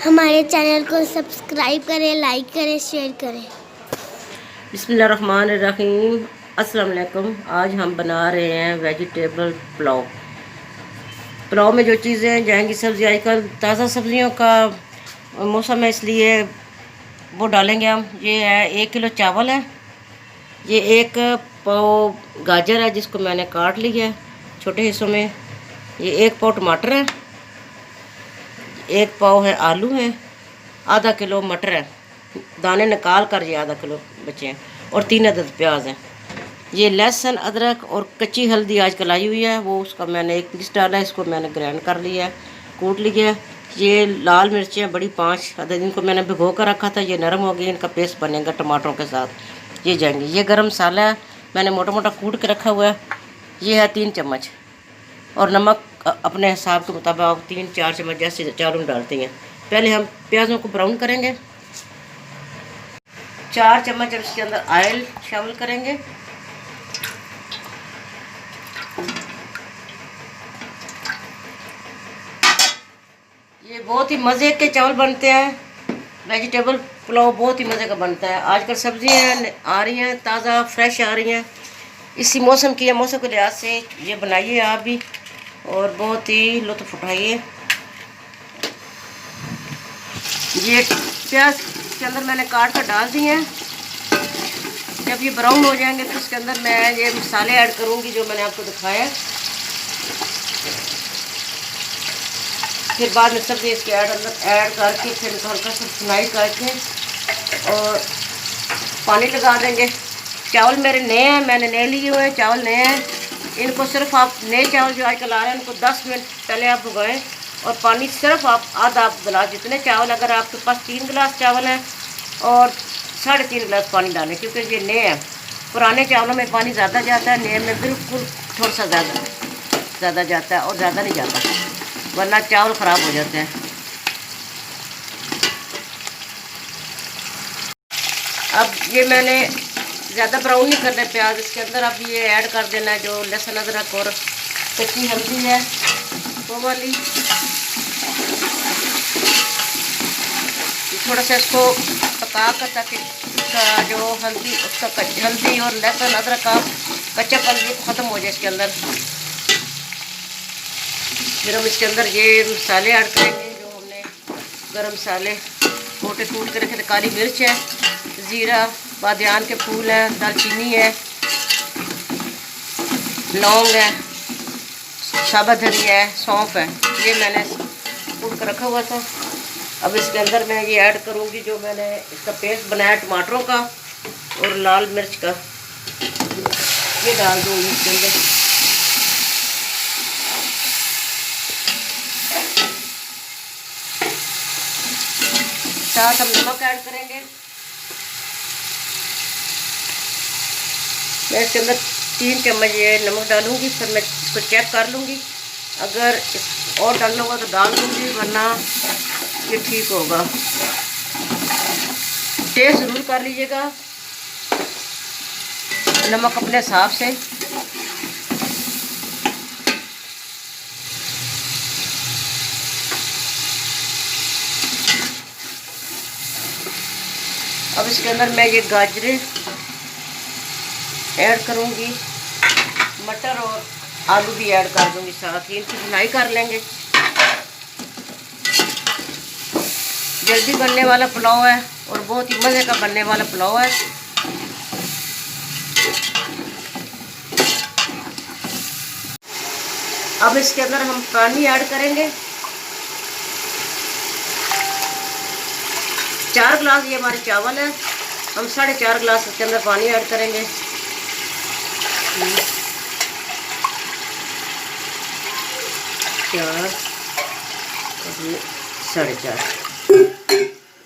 हमारे चैनल को सब्सक्राइब करें, लाइक करें, शेयर करें। बिस्मिल्लाहिर्रहमानिर्रहीम। अस्सलाम वालेकुम। आज हम बना रहे हैं वेजिटेबल पुलाव। पुलाव में जो चीज़ें जाएंगी, सब्ज़ी आजकल ताज़ा सब्ज़ियों का मौसम है, इसलिए वो डालेंगे हम। ये है 1 किलो चावल है, ये 1 पाव गाजर है जिसको मैंने काट लिया है छोटे हिस्सों में, ये 1 पाव टमाटर है, 1 पाव है आलू है, आधा किलो मटर है, दाने निकाल कर ये आधा किलो बचे हैं, और 3 अदद प्याज हैं। ये लहसुन अदरक और कच्ची हल्दी आजकल आई हुई है, वो उसका मैंने 1 पीस डाला है, इसको मैंने ग्राइंड कर लिया है, कूट लिया है। ये लाल मिर्चें बड़ी 5 अदद, इनको मैंने भिगो कर रखा था, ये नरम हो गई, इनका पेस्ट बनेगा टमाटरों के साथ। ये जाएंगे। ये गरम मसाला है, मैंने मोटा मोटा कूट के रखा हुआ है, ये है 3 चम्मच, और नमक अपने हिसाब के मुताबिक आप 3-4 चम्मच जैसे चारों में डालते हैं। पहले हम प्याज़ों को ब्राउन करेंगे। 4 चम्मच हम इसके अंदर ऑयल शामिल करेंगे। ये बहुत ही मज़े के चावल बनते हैं, वेजिटेबल पुलाव बहुत ही मज़े का बनता है। आजकल सब्जियां आ रही हैं, ताज़ा फ्रेश आ रही हैं, इसी मौसम की है, मौसम के लिहाज से ये बनाइए आप भी और बहुत ही लुत्फ़ उठाइए। ये प्याज के अंदर मैंने काट कर डाल दिए हैं। जब ये ब्राउन हो जाएंगे तो इसके अंदर मैं ये मसाले ऐड करूँगी जो मैंने आपको दिखाया है। फिर बाद में सब्ज़ी इसके अंदर ऐड करके फिर हल्का सा फ्राई करके और पानी लगा देंगे। चावल मेरे नए हैं, मैंने नए लिए हुए हैं, चावल नए हैं। इनको सिर्फ आप नए चावल जो आजकल आ रहे हैं, इनको 10 मिनट पहले आप भगोएं, और पानी सिर्फ आप आधा गिलास, जितने चावल, अगर आपके पास 3 गिलास चावल हैं और 3.5 गिलास पानी डालें, क्योंकि ये नए हैं। पुराने चावलों में पानी ज़्यादा जाता है, नए में बिल्कुल थोड़ा सा ज़्यादा जाता है और ज़्यादा नहीं जाता, वरना चावल ख़राब हो जाते हैं। अब ये मैंने ज़्यादा ब्राउन नहीं करना है प्याज, इसके अंदर अब ये ऐड कर देना है जो लहसुन अदरक और कच्ची हल्दी है वो वाली। थोड़ा सा इसको पका कर, ताकि जो हल्दी और लहसुन अदरक का कच्चापन ये ख़त्म हो जाए इसके अंदर। फिर हम इसके अंदर ये मसाले ऐड करेंगे जो हमने गरम मसाले मोटे कूट के रखे थे। काली मिर्च है, ज़ीरा, बादियान के फूल हैं, दालचीनी है, लौंग है, साबुत धनिया है, सौंफ है, ये मैंने कूट कर रखा हुआ था। अब इसके अंदर मैं ये ऐड करूँगी जो मैंने इसका पेस्ट बनाया टमाटरों का और लाल मिर्च का, ये डाल दूँगी इसके अंदर। साथ हम नमक ऐड करेंगे। मैं इसके अंदर 3 चम्मच ये नमक डालूँगी, फिर मैं इसको चेक कर लूँगी, अगर और डालना होगा तो डाल दूँगी, वरना ये ठीक होगा। टेस्ट ज़रूर कर लीजिएगा, नमक अपने हिसाब से। अब इसके अंदर मैं ये गाजरें ऐड करूँगी, मटर और आलू भी ऐड कर दूँगी साथ ही, इनकी भुनाई कर लेंगे। जल्दी बनने वाला पुलाव है और बहुत ही मज़े का बनने वाला पुलाव है। अब इसके अंदर हम पानी ऐड करेंगे। 4 गिलास ये हमारे चावल है, हम 4.5 गिलास इसके अंदर पानी ऐड करेंगे। 4 4.5।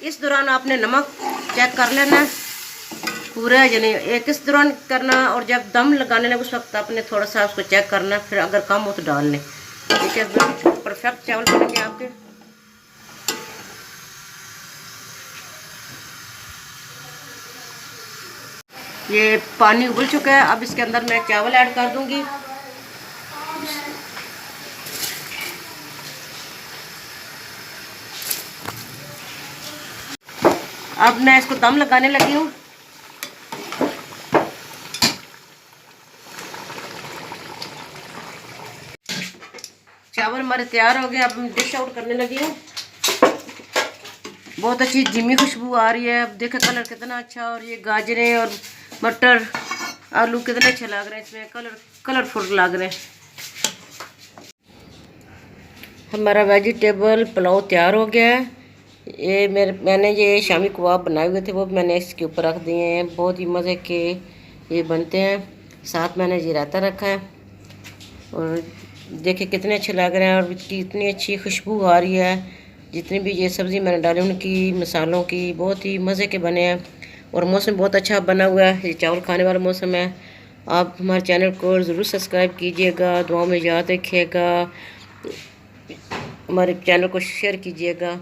इस दौरान आपने नमक चेक कर लेना है पूरा है या नहीं, एक इस दौरान करना, और जब दम लगाने लगे उस वक्त आपने थोड़ा सा उसको चेक करना, फिर अगर कम हो तो डाल लें। ठीक है, परफेक्ट चावल बनेंगे आपके। ये पानी उबल चुका है, अब इसके अंदर मैं चावल ऐड कर दूंगी। अब मैं इसको दम लगाने लगी हूँ। चावल हमारे तैयार हो गए। अब मैं डिश आउट करने लगी हूँ। बहुत अच्छी धीमी खुशबू आ रही है। अब देखो कलर कितना अच्छा, और ये गाजरें और मटर आलू कितने अच्छे लग रहे हैं, इसमें कलरफुल लग रहे हैं। हमारा वेजिटेबल पुलाव तैयार हो गया है। ये मैंने ये शामी कबाब बनाए हुए थे, वो मैंने इसके ऊपर रख दिए हैं। बहुत ही मज़े के ये बनते हैं। साथ मैंने ये रायता रखा है, और देखिए कितने अच्छे लग रहे हैं, और कितनी अच्छी खुशबू आ रही है। जितनी भी ये सब्ज़ी मैंने डाली उनकी मसालों की, बहुत ही मज़े के बने हैं। और मौसम बहुत अच्छा बना हुआ है, ये चावल खाने वाला मौसम है। आप हमारे चैनल को ज़रूर सब्सक्राइब कीजिएगा, दुआ में याद रखिएगा, हमारे चैनल को शेयर कीजिएगा।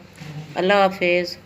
अल्लाह हाफिज़।